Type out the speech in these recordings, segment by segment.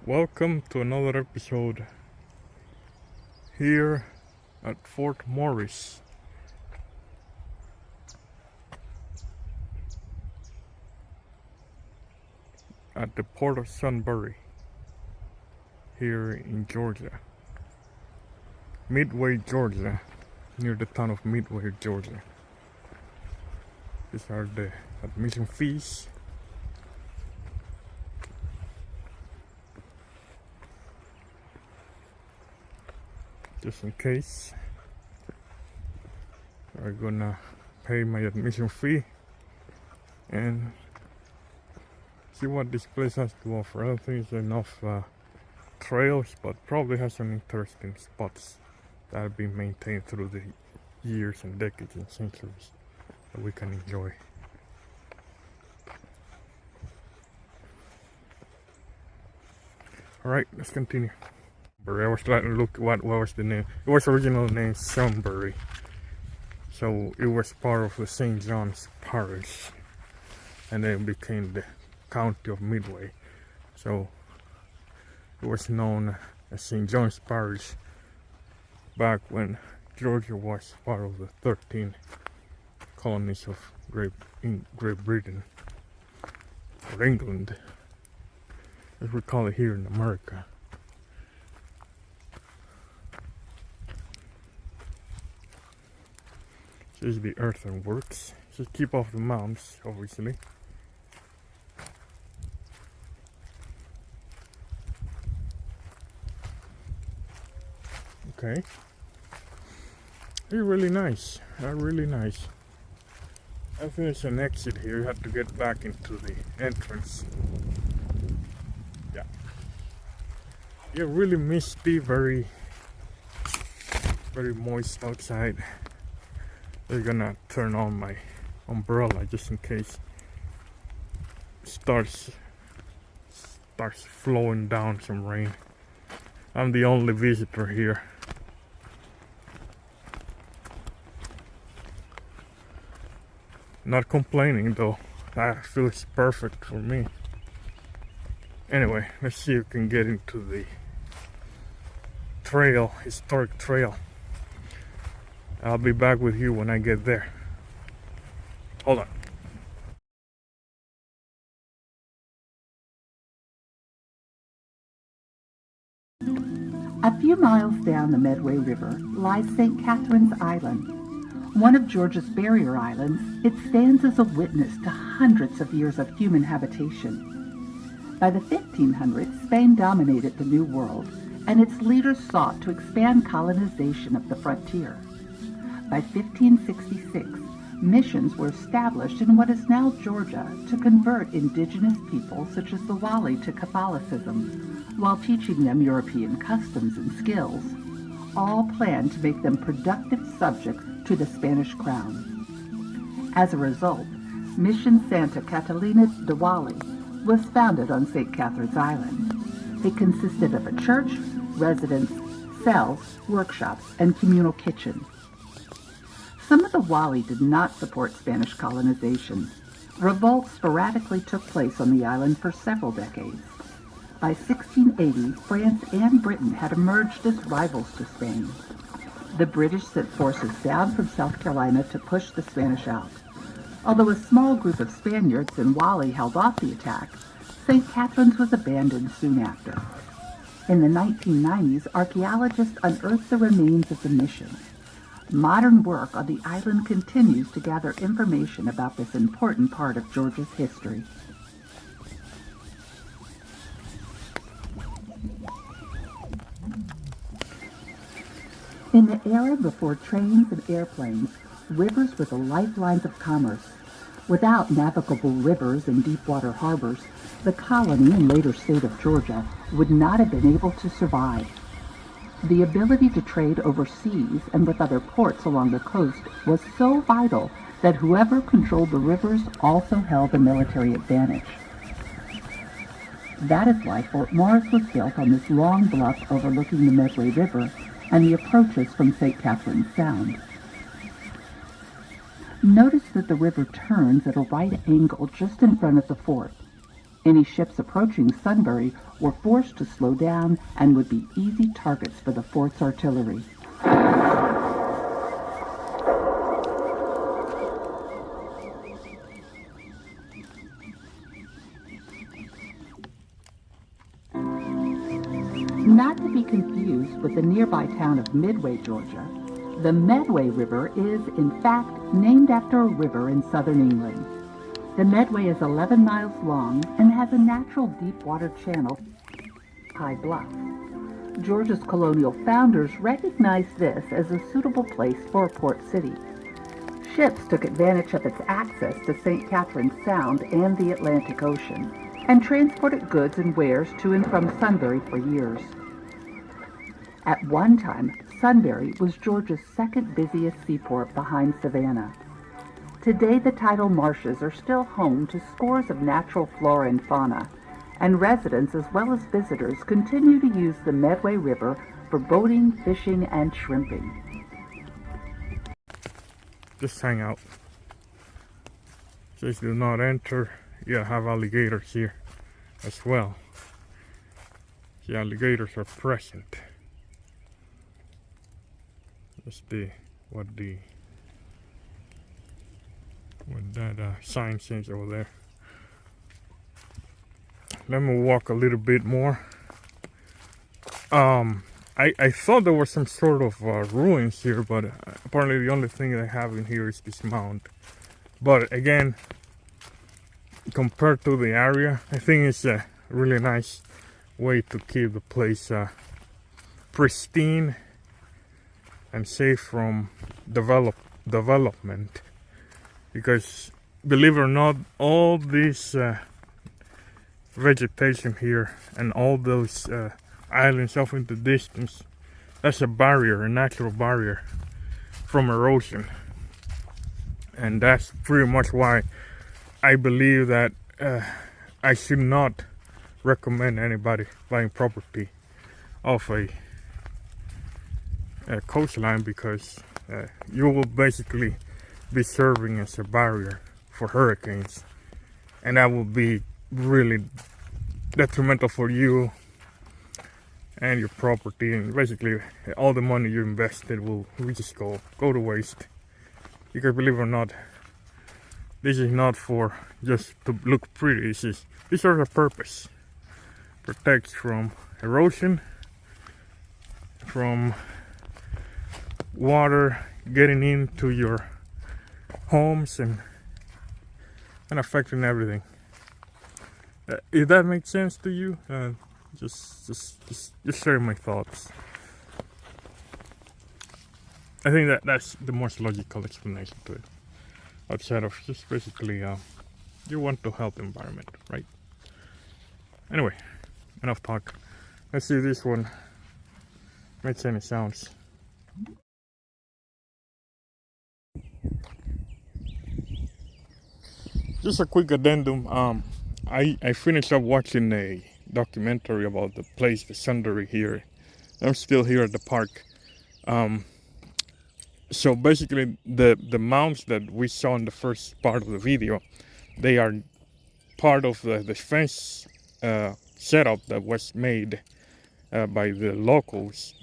Welcome to another episode here at Fort Morris. At the port of Sunbury here in Georgia. Midway, Georgia, near the town of Midway, Georgia. These are the admission fees. Just in case, I'm gonna pay my admission fee and see what this place has to offer. I don't think it's enough trails, but probably has some interesting spots that have been maintained through the years and decades and centuries that we can enjoy. Alright, let's continue. I was trying to look what was the name. It was original name Sunbury, so it was part of the St. John's Parish, and then it became the county of Midway. So it was known as St. John's Parish back when Georgia was part of the 13 colonies of Great Britain, or England, as we call it here in America. This is the earthworks. Just keep off the mounds, obviously. Okay. They're really nice. They're really nice. I think there's an exit here. You have to get back into the entrance. Yeah. Yeah, really misty, very moist outside. They're gonna turn on my umbrella just in case it starts flowing down some rain. I'm the only visitor here. Not complaining though. That feels perfect for me. Anyway, let's see if we can get into the historic trail. I'll be back with you when I get there. Hold on. A few miles down the Midway River lies St. Catherine's Island. One of Georgia's barrier islands, it stands as a witness to hundreds of years of human habitation. By the 1500s, Spain dominated the New World, and its leaders sought to expand colonization of the frontier. By 1566, missions were established in what is now Georgia to convert indigenous peoples such as the Wali to Catholicism, while teaching them European customs and skills, all planned to make them productive subjects to the Spanish crown. As a result, Mission Santa Catalina de Wali was founded on St. Catherine's Island. It consisted of a church, residence, cells, workshops, and communal kitchen. Some of the Wali did not support Spanish colonization. Revolts sporadically took place on the island for several decades. By 1680, France and Britain had emerged as rivals to Spain. The British sent forces down from South Carolina to push the Spanish out. Although a small group of Spaniards and Wali held off the attack, St. Catherine's was abandoned soon after. In the 1990s, archaeologists unearthed the remains of the mission. Modern work on the island continues to gather information about this important part of Georgia's history. In the era before trains and airplanes, rivers were the lifelines of commerce. Without navigable rivers and deep-water harbors, the colony and later state of Georgia would not have been able to survive. The ability to trade overseas and with other ports along the coast was so vital that whoever controlled the rivers also held a military advantage. That is why Fort Morris was built on this long bluff overlooking the Midway River and the approaches from St. Catherine's Sound. Notice that the river turns at a right angle just in front of the fort. Any ships approaching Sunbury were forced to slow down and would be easy targets for the fort's artillery. Not to be confused with the nearby town of Midway, Georgia, the Medway River is, in fact, named after a river in southern England. The Medway is 11 miles long and has a natural deep water channel, high bluff. Georgia's colonial founders recognized this as a suitable place for a port city. Ships took advantage of its access to St. Catharines Sound and the Atlantic Ocean, and transported goods and wares to and from Sunbury for years. At one time, Sunbury was Georgia's second busiest seaport behind Savannah. Today, the tidal marshes are still home to scores of natural flora and fauna, and residents as well as visitors continue to use the Medway River for boating, fishing, and shrimping. Just hang out. Says do not enter. Yeah, have alligators here as well. The alligators are present. Let's see what that sign says over there. Let me walk a little bit more. I thought there was some sort of ruins here, but apparently the only thing they have in here is this mound. But again, compared to the area, I think it's a really nice way to keep the place pristine and safe from development. Because believe it or not, all this vegetation here and all those islands off in the distance, that's a barrier, a natural barrier from erosion. And that's pretty much why I believe that I should not recommend anybody buying property off a coastline, because you will basically be serving as a barrier for hurricanes, and that will be really detrimental for you and your property, and basically all the money you invested will just go to waste. Because believe it or not, this is not for just to look pretty. This serves a purpose. Protects from erosion, from water getting into your homes and affecting everything. If that makes sense to you, just share my thoughts. I think that's the most logical explanation to it, outside of just basically you want to help the environment, right? Anyway, enough talk. Let's see if this one makes any sounds. Just a quick addendum. I finished up watching a documentary about the place, the Sunbury here. I'm still here at the park. So basically, the mounds that we saw in the first part of the video, they are part of the defense setup that was made by the locals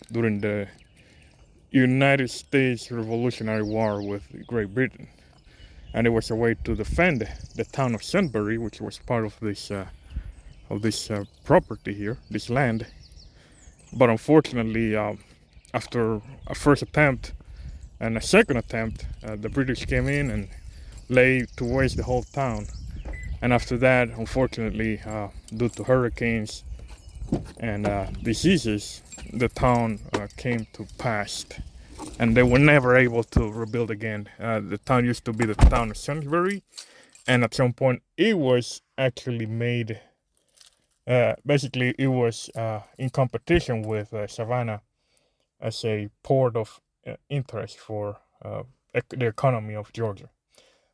during the United States Revolutionary War with Great Britain. And it was a way to defend the town of Sunbury, which was part of this property here, this land. But unfortunately, after a first attempt and a second attempt, the British came in and laid to waste the whole town. And after that, unfortunately, due to hurricanes and diseases, the town came to pass, and they were never able to rebuild again. The town used to be the town of Sunbury, and at some point it was actually made, basically it was in competition with Savannah as a port of interest for the economy of Georgia.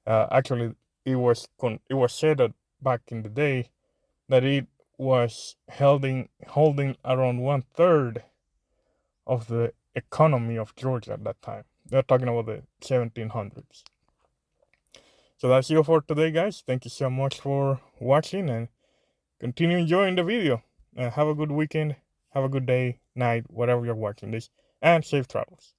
Actually, it was said that back in the day that it was holding around 1/3 of the economy of Georgia at that time. They're talking about the 1700s. So that's it for today, guys. Thank you so much for watching, and continue enjoying the video. Have a good weekend. Have a good day, night, whatever you're watching this. And safe travels.